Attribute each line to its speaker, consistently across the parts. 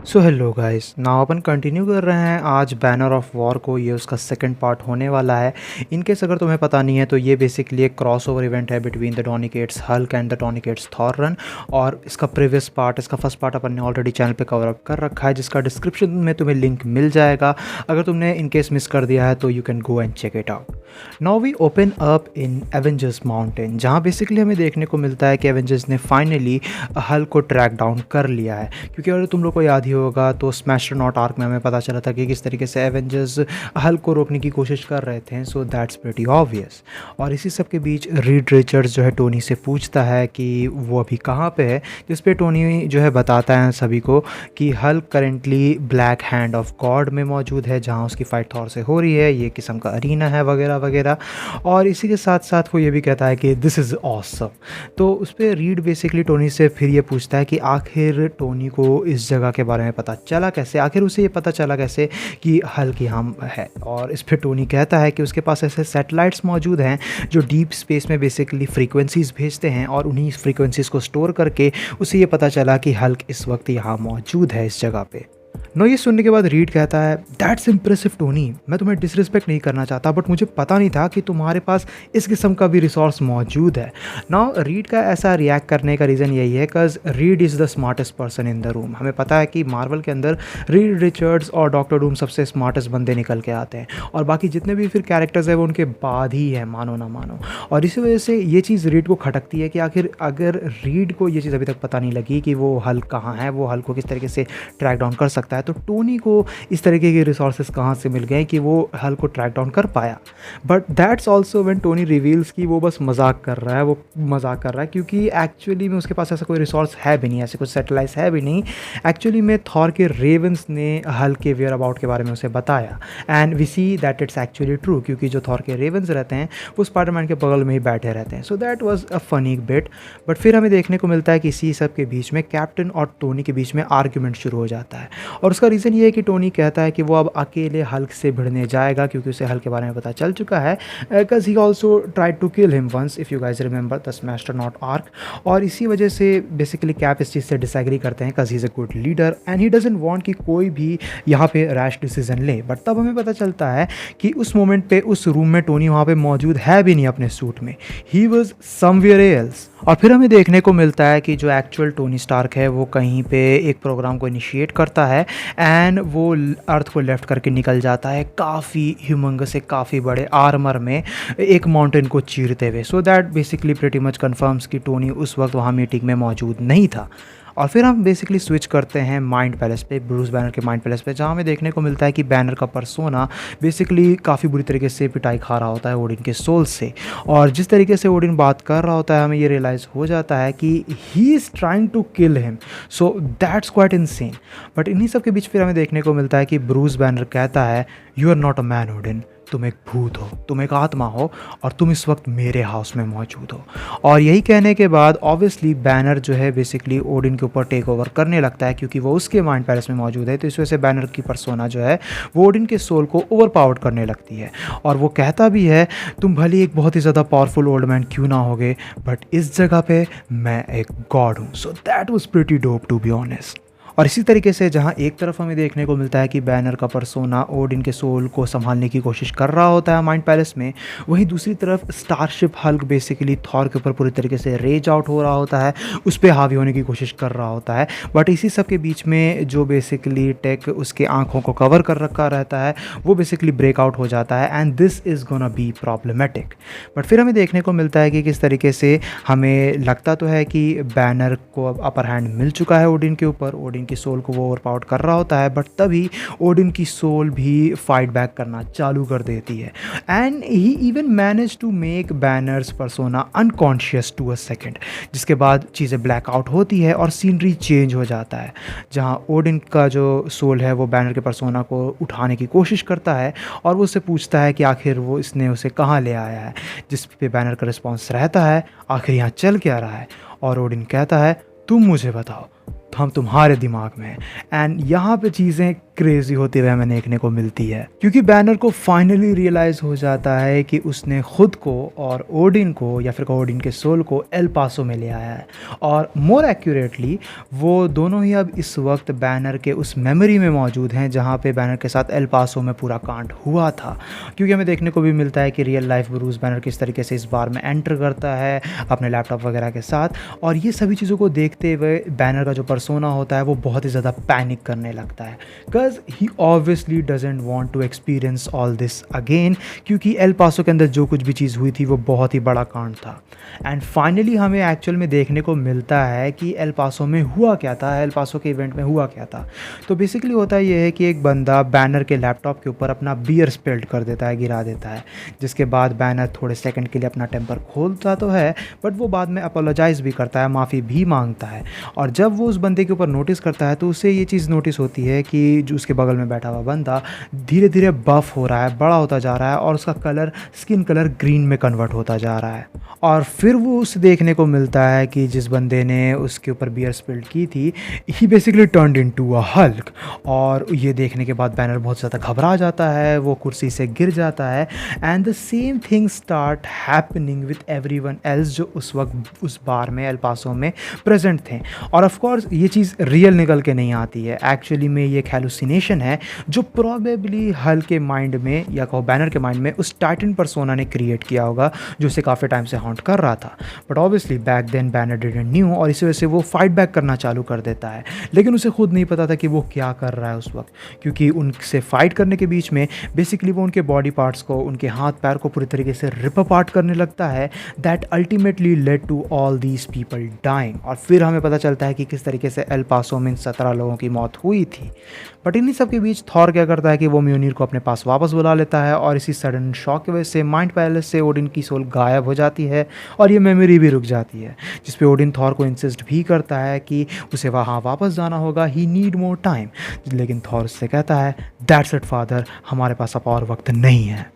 Speaker 1: So hello guys, now अपन continue कर रहे हैं आज बैनर ऑफ वॉर को। ये उसका सेकंड पार्ट होने वाला है। इनकेस अगर तुम्हें पता नहीं है तो ये बेसिकली एक क्रॉसओवर इवेंट है बिटवीन द टॉनिकेट्स हल्क एंड द टॉनिकेट्स थॉर रन। और इसका प्रीवियस पार्ट, इसका फर्स्ट पार्ट अपन ने ऑलरेडी चैनल पे कवर अप कर रखा है, जिसका डिस्क्रिप्शन में तुम्हें लिंक मिल जाएगा। अगर तुमने इनकेस मिस कर दिया है तो you can go and check it out. Now we open up in Avengers Mountain, जहाँ बेसिकली हमें देखने को मिलता है कि एवेंजर्स ने फाइनली हल्क को ट्रैक डाउन कर लिया है। क्योंकि अगर तुम लोग को याद ही होगा तो स्मैशरनॉट आर्क में हमें पता चला था कि किस तरीके से एवेंजर्स हल्क को रोकने की कोशिश कर रहे थे। So that's pretty obvious. और इसी सब के बीच रीड रिचर्ड्स जो है टोनी से पूछता है कि वो अभी कहाँ पे है, जिस पे टोनी जो है बताता है सभी को कि Hulk currently black hand of God में मौजूद है, जहाँ उसकी फाइट थॉर से हो रही है। ये किस्म का अरीना है वगैरह वगैरह। और इसी के साथ साथ वो ये भी कहता है कि दिस इज़ ऑसम। तो उस पर रीड बेसिकली टोनी से फिर ये पूछता है कि आखिर टोनी को इस जगह के बारे में पता चला कैसे, आखिर उसे ये पता चला कैसे कि हल्क यहाँ है। और इस पर टोनी कहता है कि उसके पास ऐसे सैटेलाइट्स मौजूद हैं जो डीप स्पेस में बेसिकली फ्रीक्वेंसीज़ भेजते हैं, और उन्हीं फ्रीक्वेंसीज़ को स्टोर करके उसे ये पता चला कि हल्क इस वक्त यहाँ मौजूद है इस जगह पे। नो, ये सुनने के बाद रीड कहता है दैट्स इम्प्रेसिव टोनी, मैं तुम्हें डिसरिस्पेक्ट नहीं करना चाहता बट मुझे पता नहीं था कि तुम्हारे पास इस किस्म का भी रिसोर्स मौजूद है। नाउ रीड का ऐसा रिएक्ट करने का रीज़न यही है because read is the smartest person in the room. हमें पता है कि मार्वल के अंदर रीड रिचर्ड्स और डॉक्टर डूम सबसे स्मार्टेस्ट बंदे निकल के आते हैं, और बाकी जितने भी फिर कैरेक्टर्स हैं वो उनके बाद ही है, मानो ना मानो। और इसी वजह से ये चीज़ रीड को खटकती है कि आखिर अगर रीड को ये चीज़ अभी तक पता नहीं लगी कि वो हल्क कहाँ है, वो हल्क को किस तरीके से ट्रैक डाउन कर सकता है, तो टोनी को इस तरीके के रिसोर्सेज कहाँ से मिल गए कि वो हल्क को ट्रैक डाउन कर पाया। But that's also when Tony reveals कि वो बस मजाक कर रहा है, वो मजाक कर रहा है, क्योंकि एक्चुअली में उसके पास ऐसा कोई रिसोर्स है भी नहीं, ऐसे कुछ सैटेलाइट्स है भी नहीं। एक्चुअली में थॉर के रेवंस ने हल्क के वेयर अबाउट के बारे में उसे बताया, and we see that it's actually true, क्योंकि जो थॉर के रेवंस रहते हैं वो स्पाइडरमैन के बगल में ही बैठे रहते हैं। So that was a funny bit. But फिर हमें देखने को मिलता है कि इसी सब के बीच में कैप्टन और टोनी के बीच में आर्ग्यूमेंट शुरू हो जाता है। और उसका रीज़न ये है कि टोनी कहता है कि वो अब अकेले हल्क से भिड़ने जाएगा, क्योंकि उसे हल्क के बारे में पता चल चुका है, because he also tried to kill him once, if you guys remember the Smashernaut arc. और इसी वजह से बेसिकली कैप इस चीज़ से डिसएग्री करते हैं, because he is a good leader and he doesn't want कि कोई भी यहाँ पे रैश डिसीजन ले। बट तब हमें पता चलता है कि उस मोमेंट पे उस रूम में टोनी वहाँ पे मौजूद है भी नहीं अपने सूट में, ही वॉज समवेयर एल्स। और फिर हमें देखने को मिलता है कि जो एक्चुअल टोनी स्टार्क है वो कहीं पे एक प्रोग्राम को इनिशिएट करता है, एंड वो अर्थ को लेफ्ट करके निकल जाता है काफ़ी ह्यूमंगस से, काफ़ी बड़े आर्मर में, एक माउंटेन को चीरते हुए। So that basically pretty much confirms कि टोनी उस वक्त वहाँ मीटिंग में मौजूद नहीं था। और फिर हम बेसिकली स्विच करते हैं माइंड पैलेस पे, ब्रूस बैनर के माइंड पैलेस पे, जहाँ हमें देखने को मिलता है कि बैनर का पर्सोना बेसिकली काफ़ी बुरी तरीके से पिटाई खा रहा होता है ओडिन के सोल से। और जिस तरीके से ओडिन बात कर रहा होता है हमें ये रियलाइज़ हो जाता है कि he is trying to kill him. So that's quite insane. But इन्हीं सब के बीच फिर हमें देखने को मिलता है कि ब्रूस बैनर कहता है you are not a man Odin, तुम एक भूत हो, तुम एक आत्मा हो, और तुम इस वक्त मेरे हाउस में मौजूद हो। और यही कहने के बाद ऑब्वियसली बैनर जो है बेसिकली ओडिन के ऊपर टेक ओवर करने लगता है, क्योंकि वो उसके माइंड पैलेस में मौजूद है। तो इस वजह से बैनर की पर्सोना जो है वो ओडिन के सोल को ओवर पावर्ड करने लगती है। और वो कहता भी है तुम भले एक बहुत ही ज़्यादा पावरफुल ओल्ड मैन क्यों ना होगे, बट इस जगह पे मैं एक गॉड हूँ। So that was pretty dope to be honest. और इसी तरीके से जहाँ एक तरफ हमें देखने को मिलता है कि बैनर का पर्सोना ओडिन के सोल को संभालने की कोशिश कर रहा होता है माइंड पैलेस में, वहीं दूसरी तरफ स्टारशिप हल्क बेसिकली थॉर के ऊपर पूरी तरीके से रेज आउट हो रहा होता है, उस पर हावी होने की कोशिश कर रहा होता है। बट इसी सब के बीच में जो बेसिकली टेक उसके आँखों को कवर कर रखा रहता है वो बेसिकली ब्रेकआउट हो जाता है, and this is gonna be problematic. But फिर हमें देखने को मिलता है कि किस तरीके से हमें लगता तो है कि बैनर को अब अपर हैंड मिल चुका है ओडिन के ऊपर, ओडिन की सोल को वो ओवरपावर कर रहा होता है। बट तभी ओडिन की सोल भी फाइट बैक करना चालू कर देती है, and he even manage to make Banner's persona unconscious to a second, जिसके बाद चीज़ें ब्लैकआउट होती है और सीनरी चेंज हो जाता है, जहां ओडिन का जो सोल है वो बैनर के पर्सोना को उठाने की कोशिश करता है, और वो उससे पूछता है कि आखिर वो इसने उसे कहाँ ले आया है, जिस पे बैनर का रिस्पॉन्स रहता है आखिर यहाँ चल क्या रहा है। और ओडिन कहता है तुम मुझे बताओ, हम तुम्हारे दिमाग में हैं। एंड यहाँ पे चीज़ें क्रेजी होती हुए हमें देखने को मिलती है, क्योंकि बैनर को फाइनली रियलाइज़ हो जाता है कि उसने खुद को और ओडिन को, या फिर ओडिन के सोल को एल पासो में ले आया है। और मोर एक्यूरेटली वो दोनों ही अब इस वक्त बैनर के उस मेमोरी में मौजूद हैं जहाँ पे बैनर के साथ एल पासो में पूरा कांड हुआ था। क्योंकि हमें देखने को भी मिलता है कि रियल लाइफ ब्रूस बैनर किस तरीके से इस बार में एंटर करता है अपने लैपटॉप वगैरह के साथ, और ये सभी चीज़ों को देखते हुए बैनर का जो पर्सोना होता है वो बहुत ही ज़्यादा पैनिक करने लगता है, because he obviously doesn't want to experience all this again, क्योंकि एल पासो के अंदर जो कुछ भी चीज़ हुई थी वो बहुत ही बड़ा कांड था। एंड फाइनली हमें एक्चुअल में देखने को मिलता है कि एल पासो में हुआ क्या था, एल पासो के इवेंट में हुआ क्या था। तो बेसिकली होता ये है कि एक बंदा बैनर के लैपटॉप के ऊपर अपना बियर स्पिल्ड कर देता है, गिरा देता है, जिसके बाद बैनर थोड़े सेकंड के लिए अपना टेम्पर खोलता तो है, बट वो बाद में अपोलोजाइज़ भी करता है, माफ़ी भी मांगता है। और जब वो उस बंदे के ऊपर नोटिस करता है तो उसे ये चीज़ नोटिस होती है कि जो उसके बगल में बैठा हुआ बंदा धीरे धीरे बफ हो रहा है, बड़ा होता जा रहा है, और उसका कलर, स्किन कलर ग्रीन में कन्वर्ट होता जा रहा है। और फिर वो उसे देखने को मिलता है कि जिस बंदे ने उसके ऊपर बियर स्पिल्ड की थी, he basically turned into a Hulk. और ये देखने के बाद बैनर बहुत ज़्यादा घबरा जाता है, वो कुर्सी से गिर जाता है। And the same thing start happening with everyone else जो उस वक्त उस बार में एल पासो में प्रेजेंट थे। और ऑफ कोर्स ये चीज़ रियल निकल के नहीं आती है, एक्चुअली में ये एक हेलुसिनेशन है जो प्रोबेबली हल्क के माइंड में, या कहो बैनर के माइंड में, उस टाइटन पर्सोना ने क्रिएट किया होगा जो उसे काफ़ी टाइम से हॉन्ट कर रहा था। But obviously back then Banner didn't knew, और इसी वजह से वो फाइट बैक करना चालू कर देता है, लेकिन उसे खुद नहीं पता था कि वो क्या कर रहा है उस वक्त, क्योंकि उनसे फाइट करने के बीच में बेसिकली वो उनके बॉडी पार्ट्स को, उनके हाथ पैर को पूरी तरीके से रिप अपार्ट करने लगता है, that ultimately led to all these people dying. और फिर हमें पता चलता है कि किस तरीके से एल पासो में 17 लोगों की मौत हुई थी। बट इन्हीं सब के बीच थॉर क्या करता है कि वो म्योनिर को अपने पास वापस बुला लेता है, और इसी सडन शॉक की वजह से माइंड पैलेस से ओडिन की सोल गायब हो जाती है और ये मेमोरी भी रुक जाती है, जिस पे ओडिन थॉर को इंसिस्ट भी करता है कि उसे वहाँ वापस जाना होगा, ही नीड मोर टाइम। लेकिन थॉर उससे कहता है दैट्स इट फादर, हमारे पास अब और वक्त नहीं है।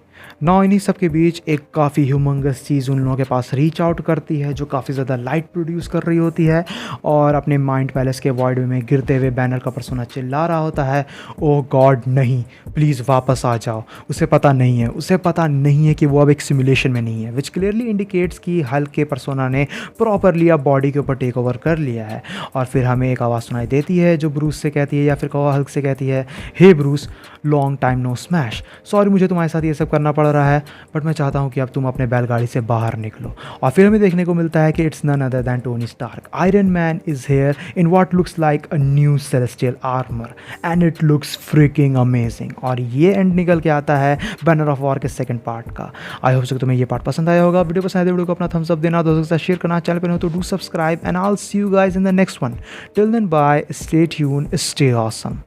Speaker 1: नौ इन्हीं सब के बीच एक काफ़ी ह्यूमंगस चीज़ उन लोगों के पास रीच आउट करती है जो काफ़ी ज़्यादा लाइट प्रोड्यूस कर रही होती है, और अपने माइंड पैलेस के वॉइड में गिरते हुए बैनर का पर्सोना चिल्ला रहा होता है, ओह गॉड नहीं, प्लीज़ वापस आ जाओ। उसे पता नहीं है कि वो अब एक सिमुलेशन में नहीं है, विच क्लियरली इंडिकेट्स कि हल्क के पर्सोना ने प्रॉपरली अब बॉडी के ऊपर टेक ओवर कर लिया है। और फिर हमें एक आवाज़ सुनाई देती है जो ब्रूस से कहती है, या फिर कहो हल्क से कहती है, hey Bruce, long time no smash, sorry मुझे तुम्हारे साथ ये सब करना पड़ रहा है, बट मैं चाहता हूँ कि अब तुम अपने बैलगाड़ी से बाहर निकलो। और फिर हमें देखने को मिलता है कि it's none other than Tony Stark. Iron Man is here in what looks like a new celestial armour and it looks freaking amazing. और ये एंड निकल के आता है बैनर ऑफ वॉर के सेकंड पार्ट का। आई होप सो तुम्हें ये पार्ट पसंद आया होगा। वीडियो पसंद आए वीडियो को अपना थम्स अप देना, दोस्तों के साथ शेयर करना, चैनल पर हो तो do subscribe, and I will see you guys in the next one. Till then bye, stay tuned, stay awesome.